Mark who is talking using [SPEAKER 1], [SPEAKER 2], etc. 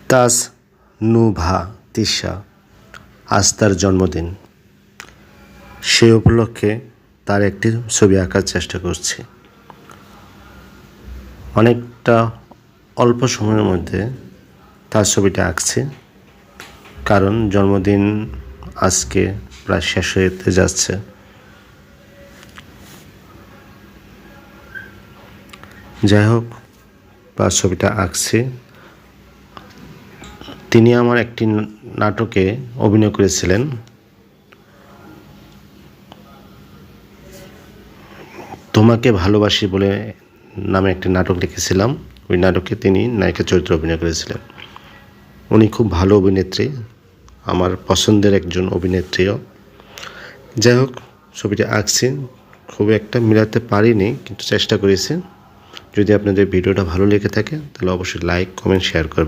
[SPEAKER 1] তাসনুভা তিশা, আজ তার জন্মদিন। সেই উপলক্ষে তার একটি ছবি আঁকার চেষ্টা করছি। অনেকটা অল্প সময়ের মধ্যে তার ছবিটা আঁকছি, কারণ জন্মদিন আজকে প্রায় শেষ হতে যাচ্ছে। যাই হোক, তার ছবিটা আঁকছি। তিনি আমার একটি নাটকে অভিনয় করেছিলেন। তোমাকে ভালোবাসি বলে নামে একটি নাটক লিখেছিলাম। ওই নাটকে তিনি নায়িকা চরিত্রে অভিনয় করেছিলেন। উনি খুব ভালো অভিনেত্রী, আমার পছন্দের একজন অভিনেত্রীও। যাই হোক, ছবিটা আঁকছি, খুব একটা মিলাতে পারিনি, কিন্তু চেষ্টা করেছি। যদি আপনাদের ভিডিওটা ভালো লেগে থাকে তাহলে অবশ্যই লাইক, কমেন্ট, শেয়ার করবেন।